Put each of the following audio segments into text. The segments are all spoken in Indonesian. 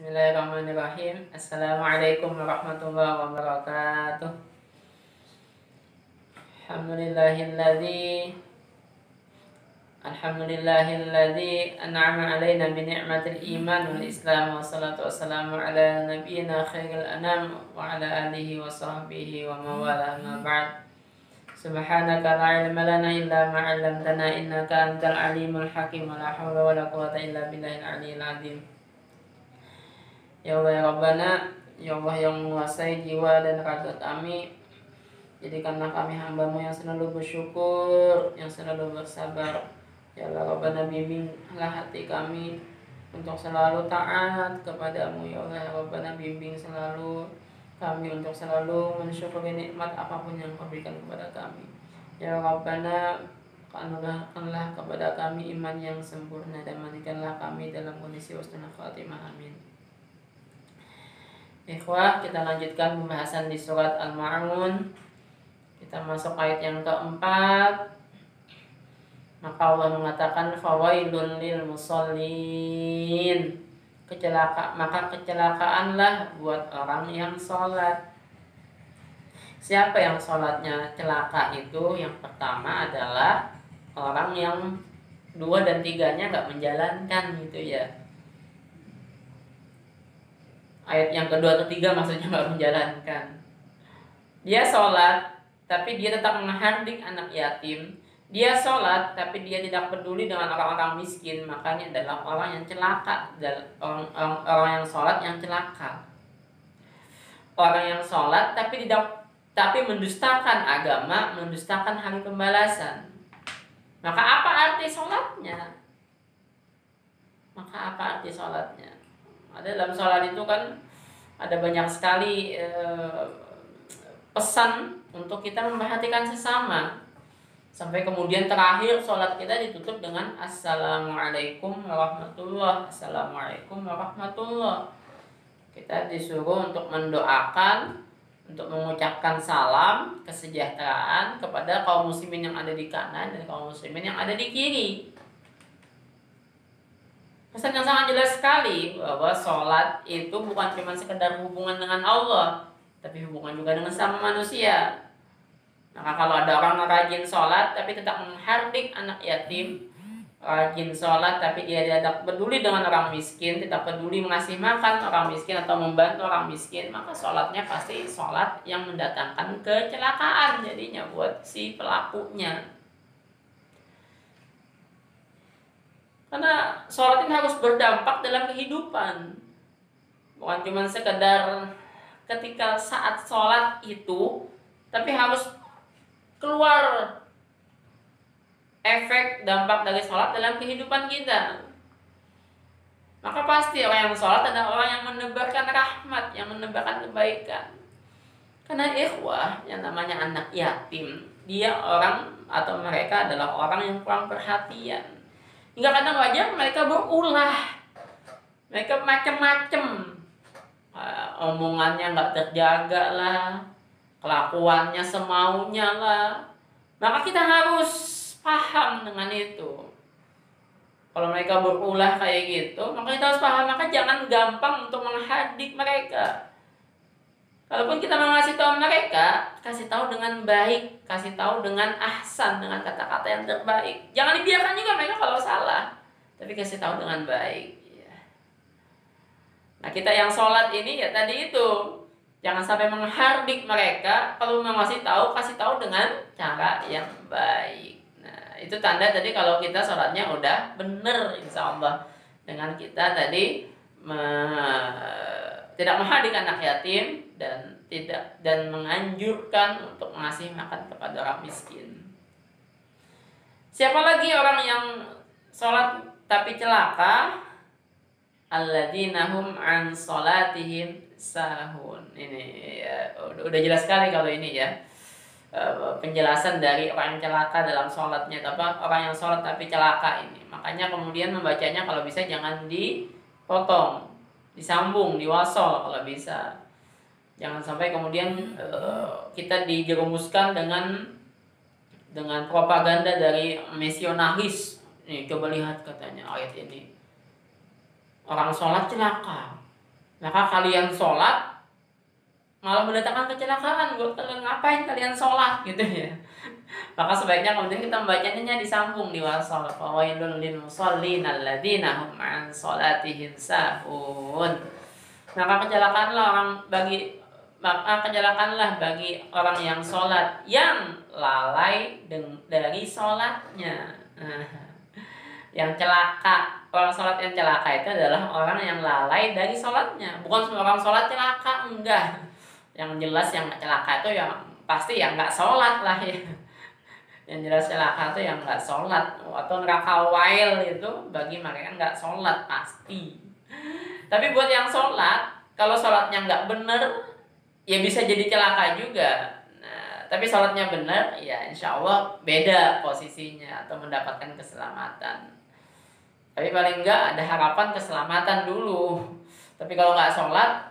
Bismillahirrahmanirrahim. Assalamualaikum warahmatullahi wabarakatuh. Alhamdulillahilladzi an'ama alaina bi ni'matil iman wal islam, wa salatu wassalamu ala nabiyyina khairil anam wa ala alihi wa sahbihi wa mawala, ma ba'd. Subhanaka la ilma lana illa ma 'allamtana innaka antal alimul hakim, wa la hawla wa la quwwata illa billahil aliyyil azim. Ya Allah ya Rabbana, ya Allah yang menguasai jiwa dan raga kami, jadikanlah kami hamba-Mu yang selalu bersyukur, yang selalu bersabar. Ya Allah Rabbana, bimbinglah hati kami untuk selalu taat kepada-Mu. Ya Allah ya Rabbana, bimbing selalu kami untuk selalu mensyukuri nikmat apapun yang Kau berikan kepada kami. Ya Rabbana, anugerahkanlah kepada kami iman yang sempurna dan mandikanlah kami dalam kondisi husnul khatimah. Amin. Ikhwah, kita lanjutkan pembahasan di surat Al-Ma'un. Kita masuk ayat yang keempat. Maka Allah mengatakan fawailul lil musallin. Maka kecelakaanlah buat orang yang sholat. Siapa yang sholatnya celaka itu? Yang pertama adalah orang yang 2 dan 3-nya gak menjalankan gitu ya. Ayat yang kedua ketiga maksudnya nggak menjalankan. Dia sholat tapi dia tetap menghardik anak yatim. Dia sholat tapi dia tidak peduli dengan orang-orang miskin. Makanya adalah orang yang celaka. Orang yang sholat yang celaka. Orang yang sholat tapi mendustakan agama, mendustakan hari pembalasan. Maka apa arti sholatnya? Ada dalam sholat itu kan ada banyak sekali pesan untuk kita memperhatikan sesama. Sampai kemudian terakhir sholat kita ditutup dengan Assalamualaikum warahmatullah. Assalamualaikum warahmatullah. Kita disuruh untuk mendoakan, untuk mengucapkan salam kesejahteraan kepada kaum muslimin yang ada di kanan dan kaum muslimin yang ada di kiri. Pesan yang sangat jelas sekali bahwa sholat itu bukan cuma sekedar hubungan dengan Allah, tapi hubungan juga dengan sama manusia. Maka kalau ada orang rajin sholat tapi tetap menghardik anak yatim, rajin sholat tapi dia tidak peduli dengan orang miskin, tidak peduli mengasih makan orang miskin atau membantu orang miskin, maka sholatnya pasti sholat yang mendatangkan kecelakaan jadinya buat si pelakunya. Karena sholat ini harus berdampak dalam kehidupan. Bukan cuma sekedar ketika saat sholat itu, tapi harus keluar efek dampak dari sholat dalam kehidupan kita. Maka pasti orang yang sholat adalah orang yang menebarkan rahmat, yang menebarkan kebaikan. Karena ikhwah, yang namanya anak yatim, dia orang atau mereka adalah orang yang kurang perhatian. Hingga kadang wajar mereka berulah, mereka macam-macam, omongannya nggak terjaga lah, kelakuannya semaunya lah. Maka kita harus paham dengan itu. Kalau mereka berulah kayak gitu, maka kita harus paham. Maka jangan gampang untuk menghardik mereka. Kalaupun kita mau ngasih tahu mereka, kasih tahu dengan baik, kasih tahu dengan ahsan, dengan kata-kata yang terbaik. Jangan dibiarkan juga mereka kalau salah, tapi kasih tahu dengan baik. Nah, kita yang sholat ini ya tadi itu, jangan sampai menghardik mereka. Kalau mau kasih tahu dengan cara yang baik. Nah, itu tanda tadi kalau kita sholatnya udah bener, insya Allah. Dengan kita tadi tidak menghardik anak yatim dan menganjurkan untuk mengasih makan kepada orang miskin. Siapa lagi orang yang sholat tapi celaka? Alladzina hum an sholatihim sahun. Ini ya, udah jelas sekali kalau ini ya. Penjelasan dari orang yang celaka dalam sholatnya, orang yang sholat tapi celaka ini. Makanya kemudian membacanya kalau bisa jangan dipotong, disambung, diwasol kalau bisa. Jangan sampai kemudian kita dijerumuskan dengan propaganda dari misionaris. Nih, coba lihat katanya ayat ini. Orang sholat celaka. maka kalian sholat malah mendatangkan kecelakaan. Buat kalian, ngapain kalian sholat gitu ya. Maka sebaiknya kemudian kita membacanya disambung di wasal. Fawailul lil musallin alladzina hum an sholatihim sahun. Maka kecelakaanlah bagi orang yang sholat yang lalai dari sholatnya. Yang celaka, orang sholat yang celaka itu adalah orang yang lalai dari sholatnya. Bukan semua orang sholat celaka, enggak. Yang jelas yang celaka itu yang pasti yang nggak sholat lah ya. Yang jelas celaka itu yang nggak sholat, atau neraka wail itu bagi mereka yang nggak sholat pasti. Tapi buat yang sholat, kalau sholatnya nggak bener, ya bisa jadi celaka juga. Nah, tapi sholatnya bener, ya insya Allah beda posisinya atau mendapatkan keselamatan. Tapi paling enggak ada harapan keselamatan dulu. Tapi kalau nggak sholat,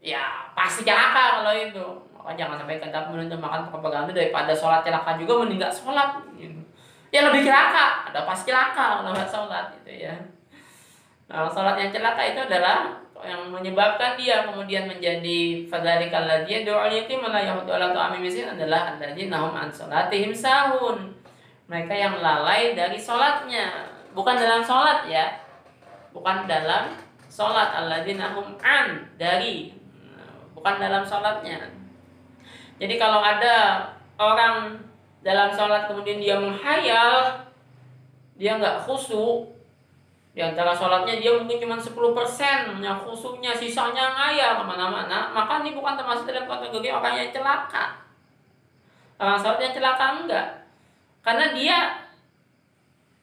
ya pasti celaka kalau itu. Maka jangan sampai kita menerjemahkan propaganda daripada sholat celaka juga mending nggak sholat. Gitu. Ya lebih celaka, ada pasti celaka kalau nggak sholat gitu ya. Nah, sholat yang celaka itu adalah yang menyebabkan dia kemudian menjadi fadzarikal ladzi yad'ul yatim la yahudu ala ta'amil miskin adalah alladzina hum an sholatihim sahun. Mereka yang lalai dari sholatnya. Bukan dalam sholat ya, bukan dalam sholat. Alladzina hum an, dari, bukan dalam sholatnya. Jadi kalau ada orang dalam sholat kemudian dia menghayal, dia nggak khusyuk, di antara sholatnya dia mungkin cuma 10% yang khusyuknya, sisanya ngayal kemana-mana, maka ini bukan termasuk dalam kategori orang yang celaka. Orang sholat yang celaka enggak, karena dia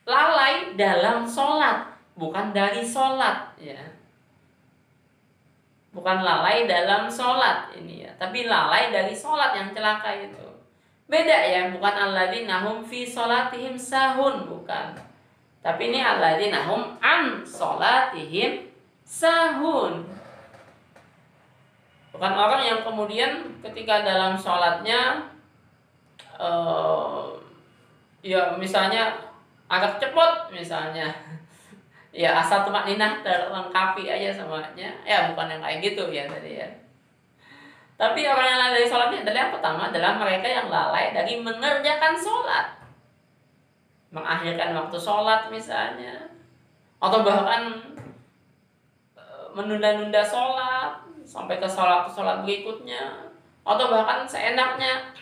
lalai dalam sholat, bukan dari sholat ya. Bukan lalai dalam sholat ini ya, tapi lalai dari sholat yang celaka itu. Beda ya, bukan alladzina hum fi sholatihim sahun, bukan. Tapi ini alladzina hum an sholatihim sahun. Bukan orang yang kemudian ketika dalam sholatnya ya misalnya agak cepot misalnya, ya asal tumakninah terlengkapi aja semuanya, ya bukan yang kayak gitu ya tadi ya. Tapi orang yang lalai dari sholatnya adalah yang pertama adalah mereka yang lalai dari mengerjakan sholat, mengakhirkan waktu sholat misalnya, atau bahkan menunda-nunda sholat sampai ke sholat berikutnya, atau bahkan seenaknya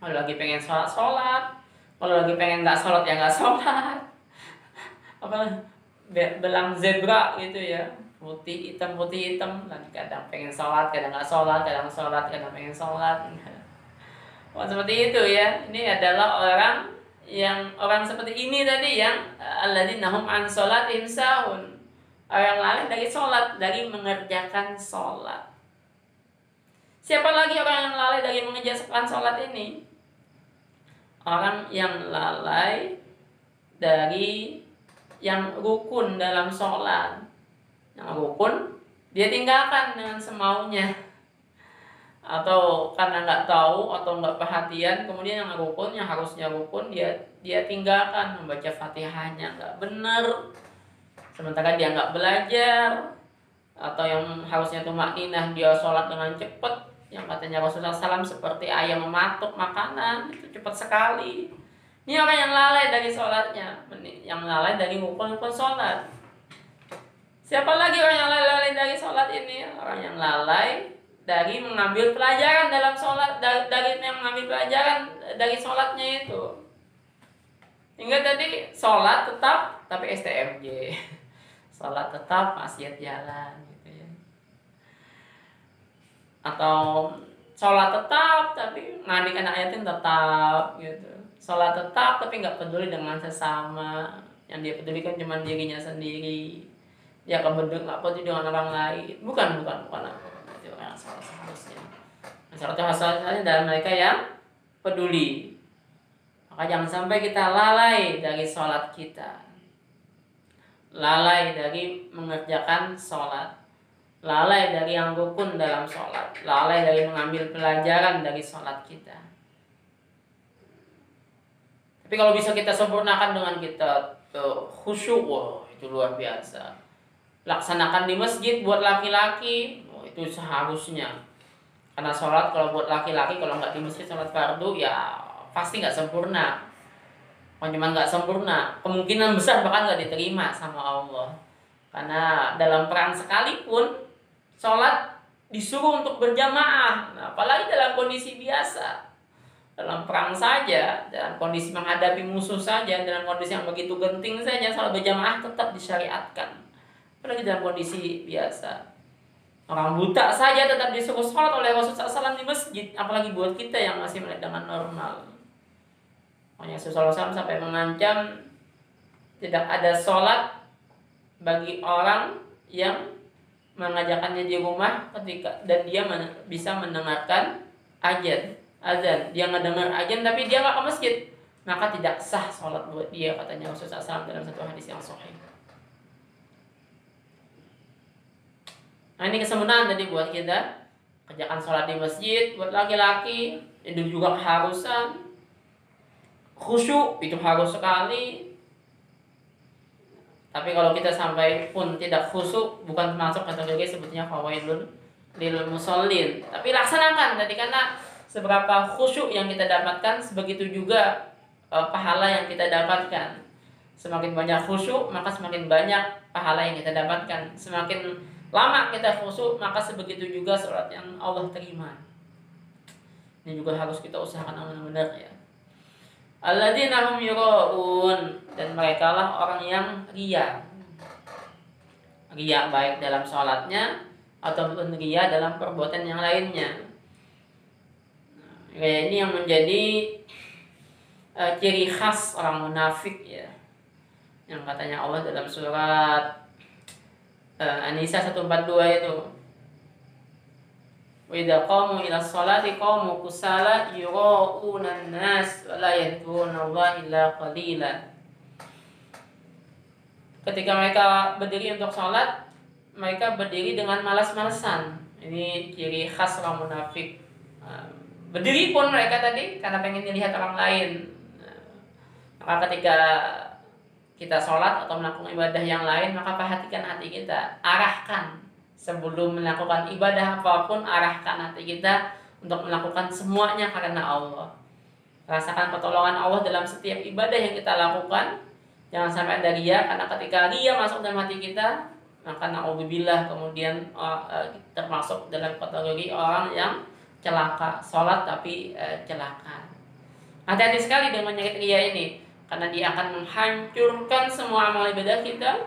kalau lagi pengen sholat, kalau lagi pengen nggak sholat ya nggak sholat, apa belang zebra gitu ya, putih hitam, lagi kadang pengen sholat, kadang nggak sholat, kadang sholat, kadang pengen sholat. Wah, seperti itu ya. Ini adalah orang seperti ini tadi yang alladzina hum an sholatihim sahun, orang lalai dari sholat, dari mengerjakan sholat. Siapa lagi orang yang lalai dari mengerjakan sholat ini? Orang yang lalai dari yang rukun dalam sholat. Yang rukun dia tinggalkan dengan semaunya, atau karena nggak tahu atau nggak perhatian, kemudian yang rukun, yang harusnya rukun dia tinggalkan, membaca fatihahnya nggak benar, sementara dia nggak belajar. Atau yang harusnya tumakninah dia sholat dengan cepat, yang katanya Rasulullah SAW seperti ayam mematuk makanan, itu cepat sekali. Ini orang yang lalai dari sholatnya, yang lalai dari rukun-rukun sholat. Siapa lagi orang yang lalai dari sholat ini? Orang yang lalai dari mengambil pelajaran dalam sholat, dari yang mengambil pelajaran dari sholatnya itu. Hingga tadi sholat tetap tapi STMJ, sholat tetap maksiat jalan gitu ya. Atau sholat tetap tapi mandikan ayatin tetap gitu. Sholat tetap tapi nggak peduli dengan sesama, yang dia pedulikan cuma dirinya sendiri. Ya nggak peduli dengan orang lain. Bukan apa. Itu yang salah seharusnya. Masalahnya dalam mereka yang peduli. Maka jangan sampai kita lalai dari sholat kita, lalai dari mengerjakan sholat, lalai dari yang rukun dalam sholat, lalai dari mengambil pelajaran dari sholat kita. Tapi kalau bisa kita sempurnakan dengan kita khusyuk, wah itu luar biasa. laksanakan di masjid buat laki-laki, itu seharusnya. Karena sholat kalau buat laki-laki, kalau nggak di masjid sholat fardu ya pasti nggak sempurna. Kalau cuma nggak sempurna, kemungkinan besar bahkan nggak diterima sama Allah. Karena dalam perang sekalipun sholat disuruh untuk berjamaah, nah, apalagi dalam kondisi biasa. Dalam perang saja, dalam kondisi menghadapi musuh saja, dalam kondisi yang begitu genting saja, sholat berjamaah tetap disyariatkan. Apalagi dalam kondisi biasa. Orang buta saja tetap disuruh sholat oleh Rasulullah SAW di masjid, apalagi buat kita yang masih melihat dengan normal. Makanya Rasulullah SAW sampai mengancam tidak ada sholat bagi orang yang mengajakannya di rumah ketika dan dia bisa mendengarkan azan, dia ngedengar azan tapi dia nggak ke masjid, maka tidak sah sholat buat dia, katanya Rasulullah SAW dalam satu hadis yang sahih. Nah ini kesempurnaan tadi buat kita, kerjakan sholat di masjid buat laki-laki, itu juga keharusan, khusyuk itu harus sekali. Tapi kalau kita sampai pun tidak khusyuk, bukan termasuk kategori sebetulnya fawailun lil musallin. Tapi laksanakan tadi, karena seberapa khusyuk yang kita dapatkan, sebegitu juga pahala yang kita dapatkan. Semakin banyak khusyuk, maka semakin banyak pahala yang kita dapatkan. Semakin lama kita khusyuk, maka sebegitu juga sholat yang Allah terima. Ini juga harus kita usahakan benar-benar ya. Alladzina hum yura'un, dan mereka lah orang yang riya. Riya baik dalam sholatnya ataupun riya dalam perbuatan yang lainnya. Riya ini yang menjadi ciri khas orang munafik ya. Yang katanya Allah dalam surat An-Nisa 142 itu, wa idza qamu ila sholati qamu kusala yura'una an-nas wa la yadhkuruna Allah illa qalila. Ketika mereka berdiri untuk sholat, mereka berdiri dengan malas-malasan. Ini ciri khas orang munafik. Berdiri pun mereka tadi karena pengen dilihat orang lain. Maka ketika kita sholat atau melakukan ibadah yang lain, maka perhatikan hati kita, arahkan. Sebelum melakukan ibadah apapun, arahkan hati kita untuk melakukan semuanya karena Allah. Rasakan pertolongan Allah dalam setiap ibadah yang kita lakukan. Jangan sampai ada riya, karena ketika riya masuk dalam hati kita, maka na'udzubillah kemudian termasuk dalam kategori orang yang celaka, sholat tapi celaka. Hati-hati sekali dengan penyakit riya ini, karena dia akan menghancurkan semua amal ibadah kita.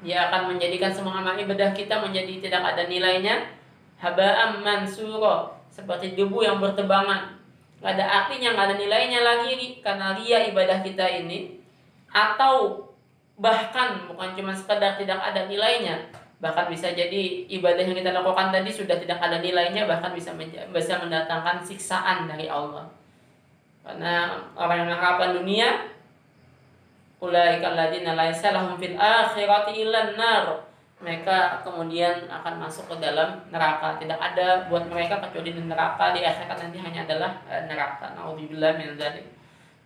Dia akan menjadikan semua amal ibadah kita menjadi tidak ada nilainya. Haba'am mansura, seperti debu yang bertebangan. Gak ada artinya, gak ada nilainya lagi karena ria ibadah kita ini. Atau bahkan bukan cuma sekedar tidak ada nilainya, bahkan bisa jadi ibadah yang kita lakukan tadi sudah tidak ada nilainya, bahkan bisa mendatangkan siksaan dari Allah. Karena orang yang mengharapkan dunia, ulaika alladzina laisa lahum fil akhirati illan nar, mereka kemudian akan masuk ke dalam neraka. Tidak ada buat mereka kecuali di neraka, di akhirat nanti hanya adalah neraka. Nauzubillah min dzalik.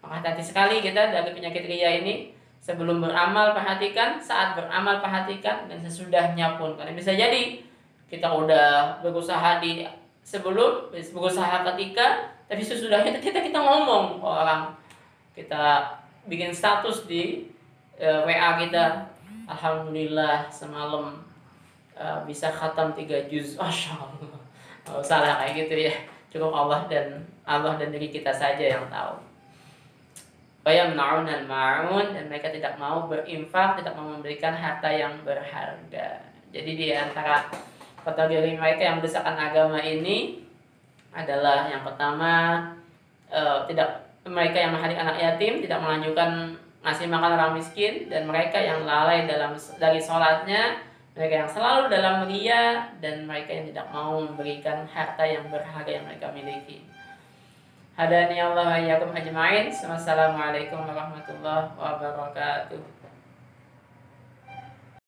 Maka hati-hati sekali kita dari penyakit riya ini. Sebelum beramal perhatikan, saat beramal perhatikan, dan sesudahnya pun. Karena bisa jadi kita udah berusaha berusaha ketika, tapi sesudahnya kita ngomong ke orang, kita bikin status di WA kita, alhamdulillah semalam bisa khatam 3 juz, masya Allah. Oh, salah kayak gitu ya, cukup Allah dan diri kita saja yang tahu. Fayamna'unal ma'un, dan mereka tidak mau berinfak, tidak mau memberikan harta yang berharga. Jadi di antara kategori mereka yang mendesakan agama ini adalah yang pertama, mereka yang menghadik anak yatim, tidak melanjutkan ngasih makan orang miskin, dan mereka yang lalai dari sholatnya, mereka yang selalu dalam riya, dan mereka yang tidak mau memberikan harta yang berharga yang mereka miliki. Hadani Allah wa iyyakum ajma'in. Wassalamualaikum warahmatullahi wabarakatuh.